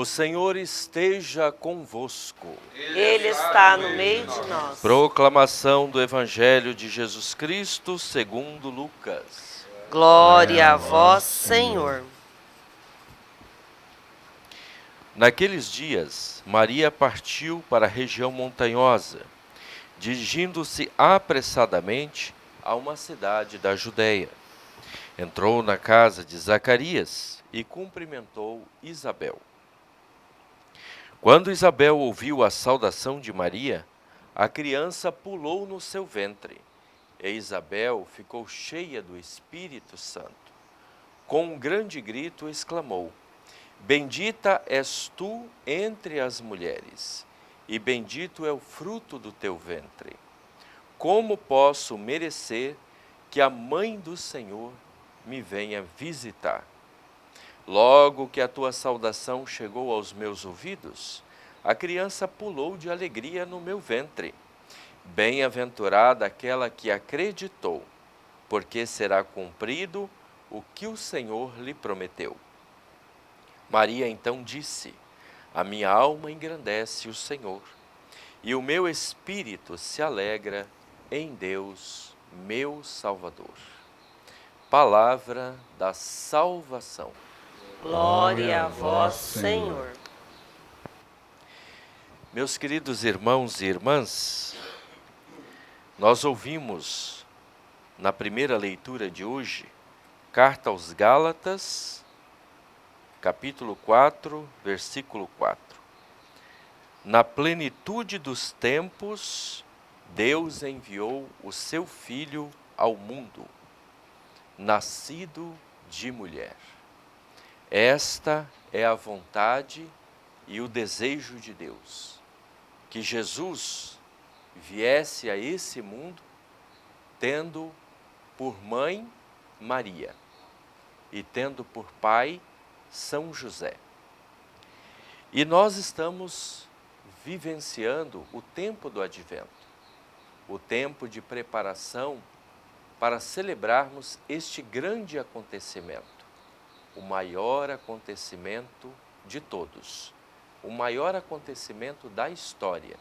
O Senhor esteja convosco. Ele está no meio de nós. Proclamação do Evangelho de Jesus Cristo segundo Lucas. Glória a vós, Senhor. Naqueles dias, Maria partiu para a região montanhosa, dirigindo-se apressadamente a uma cidade da Judéia. Entrou na casa de Zacarias e cumprimentou Isabel. Quando Isabel ouviu a saudação de Maria, a criança pulou no seu ventre. E Isabel ficou cheia do Espírito Santo. Com um grande grito exclamou: Bendita és tu entre as mulheres, e bendito é o fruto do teu ventre. Como posso merecer que a mãe do Senhor me venha visitar? Logo que a tua saudação chegou aos meus ouvidos, a criança pulou de alegria no meu ventre. Bem-aventurada aquela que acreditou, porque será cumprido o que o Senhor lhe prometeu. Maria então disse: A minha alma engrandece o Senhor, e o meu espírito se alegra em Deus, meu Salvador. Palavra da salvação. Glória a vós, Senhor. Meus queridos irmãos e irmãs, nós ouvimos na primeira leitura de hoje, Carta aos Gálatas, capítulo 4, versículo 4. Na plenitude dos tempos, Deus enviou o seu Filho ao mundo, nascido de mulher. Esta é a vontade e o desejo de Deus, que Jesus viesse a esse mundo tendo por mãe Maria e tendo por pai São José. E nós estamos vivenciando o tempo do Advento, o tempo de preparação para celebrarmos este grande acontecimento, o maior acontecimento de todos, o maior acontecimento da história,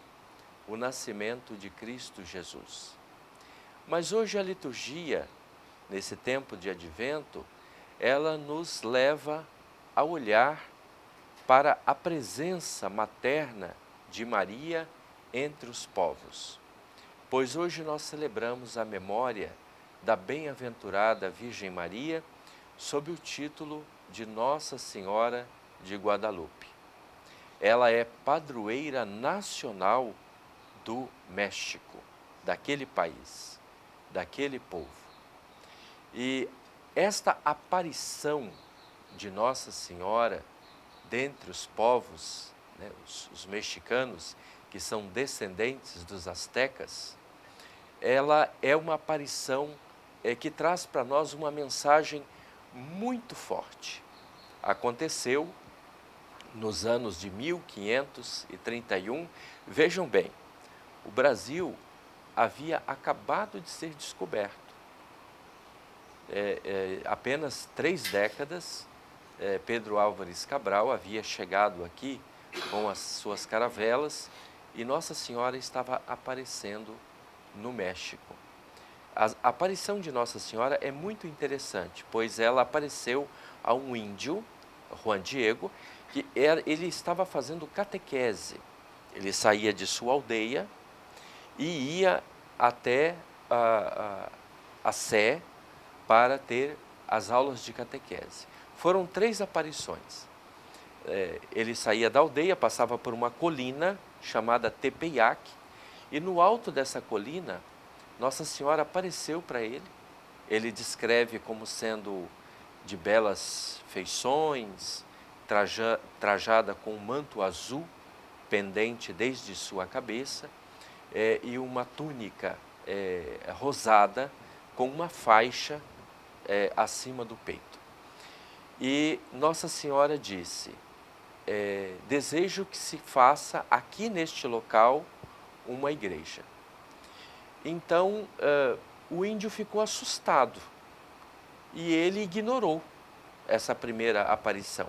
o nascimento de Cristo Jesus. Mas hoje a liturgia, nesse tempo de Advento, ela nos leva a olhar para a presença materna de Maria entre os povos. Pois hoje nós celebramos a memória da bem-aventurada Virgem Maria sob o título de Nossa Senhora de Guadalupe. Ela é padroeira nacional do México, daquele país, daquele povo. E esta aparição de Nossa Senhora dentre os povos, né, os mexicanos, que são descendentes dos astecas, ela é uma aparição que traz para nós uma mensagem muito forte. Aconteceu nos anos de 1531, vejam bem, o Brasil havia acabado de ser descoberto. Apenas 3 décadas, Pedro Álvares Cabral havia chegado aqui com as suas caravelas e Nossa Senhora estava aparecendo no México. A aparição de Nossa Senhora é muito interessante, pois ela apareceu a um índio, Juan Diego, que ele estava fazendo catequese. Ele saía de sua aldeia e ia até a Sé para ter as aulas de catequese. Foram 3 aparições. Ele saía da aldeia, passava por uma colina chamada Tepeyac, e no alto dessa colina, Nossa Senhora apareceu para ele. Ele descreve como sendo de belas feições, trajada com um manto azul pendente desde sua cabeça, e uma túnica rosada com uma faixa acima do peito. E Nossa Senhora disse: desejo que se faça aqui neste local uma igreja. Então, o índio ficou assustado e ele ignorou essa primeira aparição.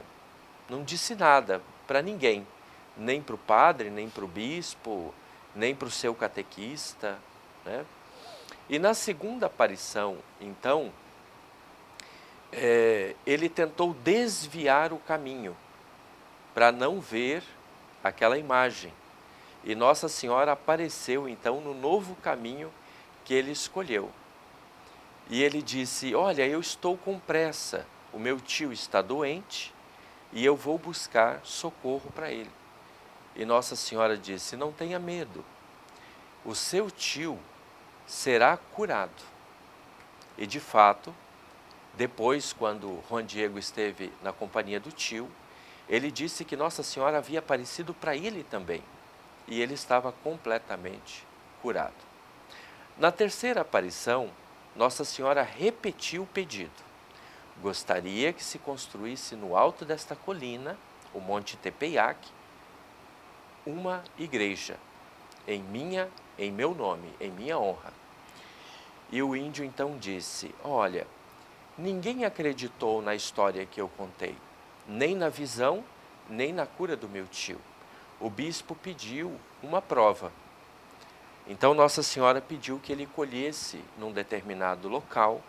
Não disse nada para ninguém, nem para o padre, nem para o bispo, nem para o seu catequista, né? E na segunda aparição, então, ele tentou desviar o caminho para não ver aquela imagem. E Nossa Senhora apareceu, então, no novo caminho que ele escolheu. E ele disse: olha, eu estou com pressa, o meu tio está doente e eu vou buscar socorro para ele. E Nossa Senhora disse: não tenha medo, o seu tio será curado. E de fato, depois, quando Juan Diego esteve na companhia do tio, ele disse que Nossa Senhora havia aparecido para ele também. E ele estava completamente curado. Na terceira aparição, Nossa Senhora repetiu o pedido. Gostaria que se construísse no alto desta colina, o Monte Tepeyac, uma igreja em meu nome, em minha honra. E o índio então disse: olha, ninguém acreditou na história que eu contei, nem na visão, nem na cura do meu tio. O bispo pediu uma prova. Então Nossa Senhora pediu que ele colhesse num determinado local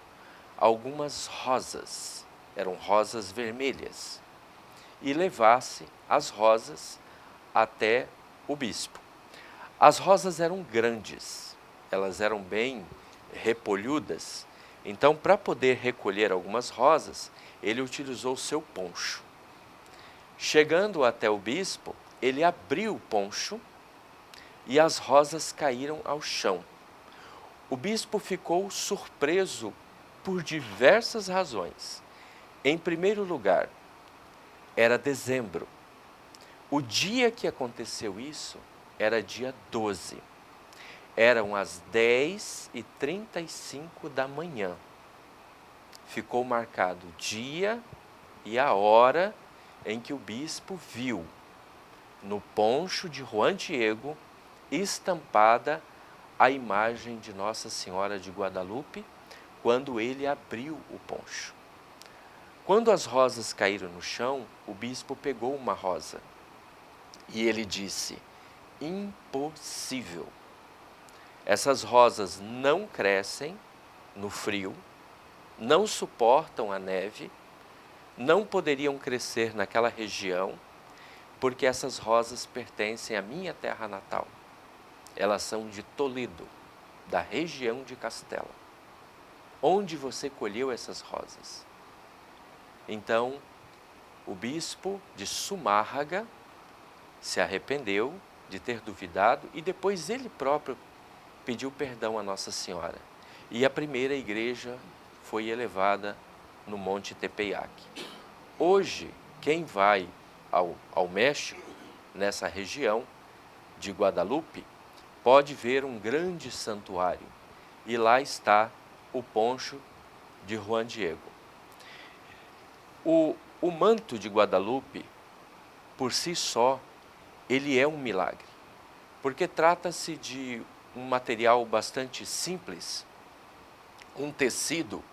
algumas rosas, eram rosas vermelhas, e levasse as rosas até o bispo. As rosas eram grandes, elas eram bem repolhudas, então para poder recolher algumas rosas, ele utilizou o seu poncho. Chegando até o bispo, ele abriu o poncho e as rosas caíram ao chão. O bispo ficou surpreso por diversas razões. Em primeiro lugar, era dezembro. O dia que aconteceu isso era dia 12. Eram as 10h35 da manhã. Ficou marcado o dia e a hora em que o bispo viu no poncho de Juan Diego estampada a imagem de Nossa Senhora de Guadalupe, quando ele abriu o poncho. Quando as rosas caíram no chão, o bispo pegou uma rosa e ele disse: impossível. Essas rosas não crescem no frio, não suportam a neve, não poderiam crescer naquela região, porque essas rosas pertencem à minha terra natal. Elas são de Toledo, da região de Castela. Onde você colheu essas rosas? Então, o bispo de Zumárraga se arrependeu de ter duvidado e depois ele próprio pediu perdão a Nossa Senhora. E a primeira igreja foi elevada no Monte Tepeyac. Hoje, quem vai ao México, nessa região de Guadalupe, pode ver um grande santuário. E lá está o poncho de Juan Diego. O manto de Guadalupe, por si só, ele é um milagre, porque trata-se de um material bastante simples, um tecido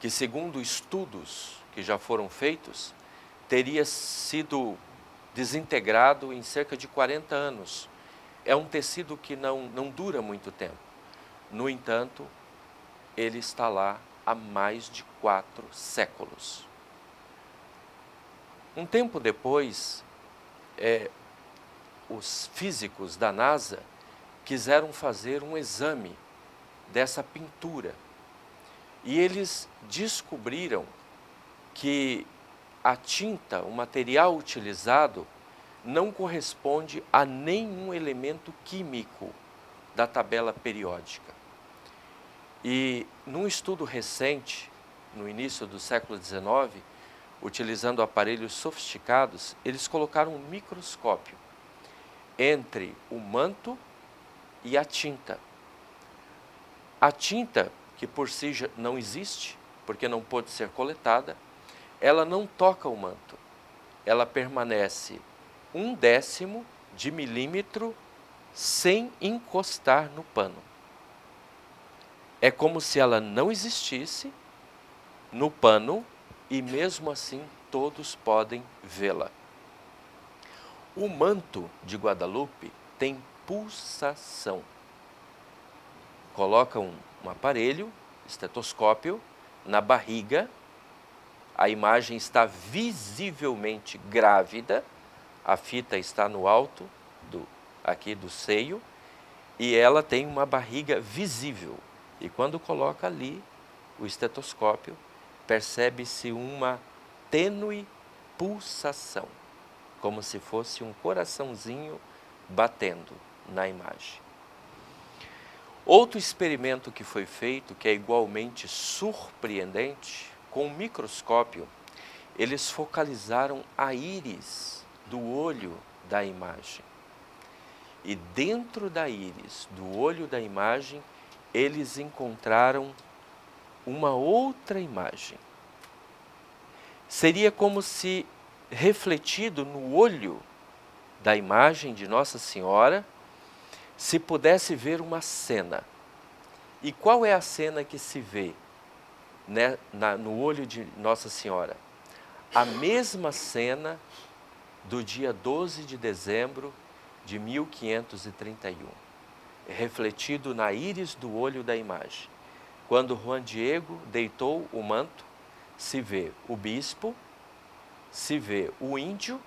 que, segundo estudos que já foram feitos, teria sido desintegrado em cerca de 40 anos. É um tecido que não dura muito tempo. No entanto, ele está lá há mais de 4 séculos. Um tempo depois, os físicos da NASA quiseram fazer um exame dessa pintura. E eles descobriram que a tinta, o material utilizado, não corresponde a nenhum elemento químico da tabela periódica. E num estudo recente, no início do século XIX, utilizando aparelhos sofisticados, eles colocaram um microscópio entre o manto e a tinta. A tinta, que por si já não existe, porque não pôde ser coletada, ela não toca o manto. Ela permanece 1/10 de milímetro sem encostar no pano. É como se ela não existisse no pano e mesmo assim todos podem vê-la. O manto de Guadalupe tem pulsação. Coloca um aparelho, estetoscópio, na barriga, a imagem está visivelmente grávida, a fita está no alto aqui do seio, e ela tem uma barriga visível. E quando coloca ali o estetoscópio, percebe-se uma tênue pulsação, como se fosse um coraçãozinho batendo na imagem. Outro experimento que foi feito, que é igualmente surpreendente, com um microscópio, eles focalizaram a íris do olho da imagem. E dentro da íris do olho da imagem, eles encontraram uma outra imagem. Seria como se refletido no olho da imagem de Nossa Senhora, se pudesse ver uma cena. E qual é a cena que se vê, né, no olho de Nossa Senhora? A mesma cena do dia 12 de dezembro de 1531, refletido na íris do olho da imagem. Quando Juan Diego deitou o manto, se vê o bispo, se vê o índio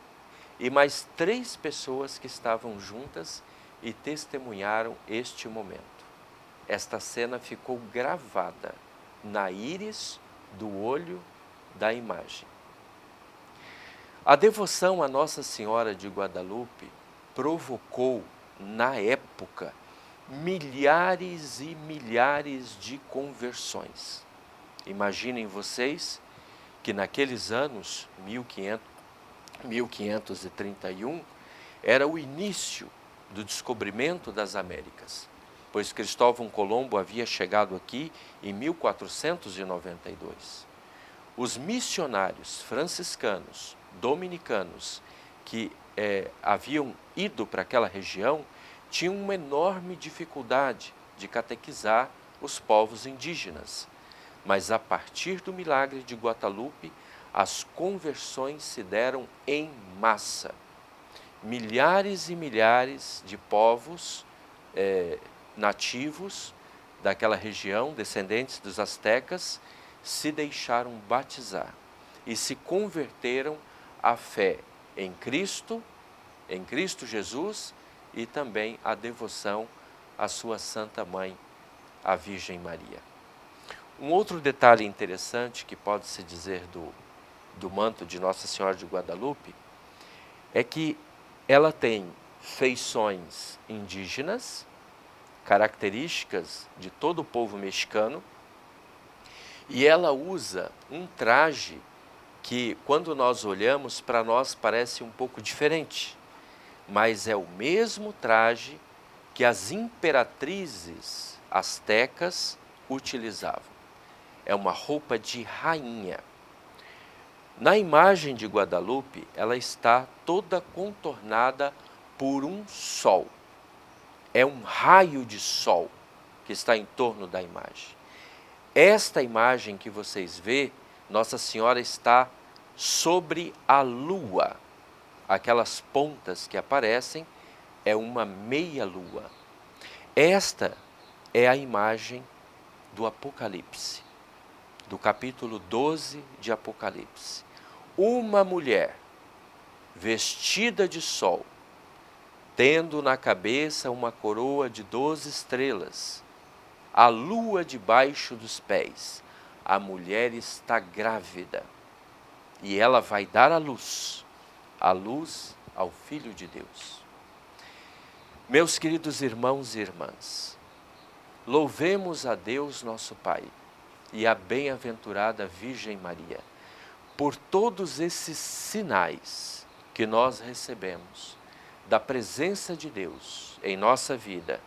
e mais 3 pessoas que estavam juntas e testemunharam este momento. Esta cena ficou gravada na íris do olho da imagem. A devoção a Nossa Senhora de Guadalupe provocou, na época, milhares e milhares de conversões. Imaginem vocês que naqueles anos, 1531, era o início do descobrimento das Américas, pois Cristóvão Colombo havia chegado aqui em 1492. Os missionários franciscanos, dominicanos, que haviam ido para aquela região, tinham uma enorme dificuldade de catequizar os povos indígenas. Mas a partir do milagre de Guadalupe, as conversões se deram em massa. Milhares e milhares de povos nativos daquela região, descendentes dos astecas, se deixaram batizar e se converteram à fé em Cristo Jesus, e também à devoção à sua Santa Mãe, a Virgem Maria. Um outro detalhe interessante que pode-se dizer do manto de Nossa Senhora de Guadalupe é que ela tem feições indígenas, características de todo o povo mexicano, e ela usa um traje que, quando nós olhamos, para nós parece um pouco diferente, mas é o mesmo traje que as imperatrizes astecas utilizavam. É uma roupa de rainha. Na imagem de Guadalupe, ela está toda contornada por um sol. É um raio de sol que está em torno da imagem. Esta imagem que vocês vê, Nossa Senhora está sobre a lua. Aquelas pontas que aparecem é uma meia-lua. Esta é a imagem do Apocalipse, do capítulo 12 de Apocalipse. Uma mulher vestida de sol, tendo na cabeça uma coroa de 12 estrelas, a lua debaixo dos pés. A mulher está grávida e ela vai dar à luz ao Filho de Deus. Meus queridos irmãos e irmãs, louvemos a Deus nosso Pai e a bem-aventurada Virgem Maria por todos esses sinais que nós recebemos da presença de Deus em nossa vida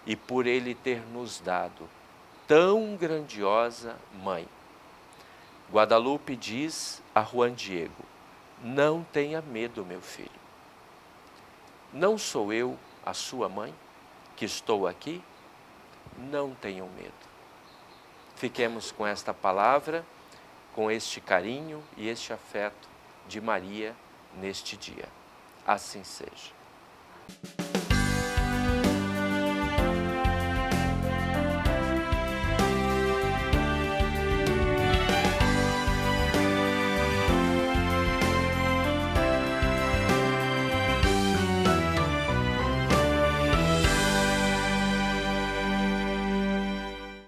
e por Ele ter nos dado tão grandiosa Mãe. Guadalupe diz a Juan Diego: não tenha medo, meu filho. Não sou eu a sua mãe, que estou aqui? Não tenham medo. Fiquemos com esta palavra, com este carinho e este afeto de Maria neste dia. Assim seja.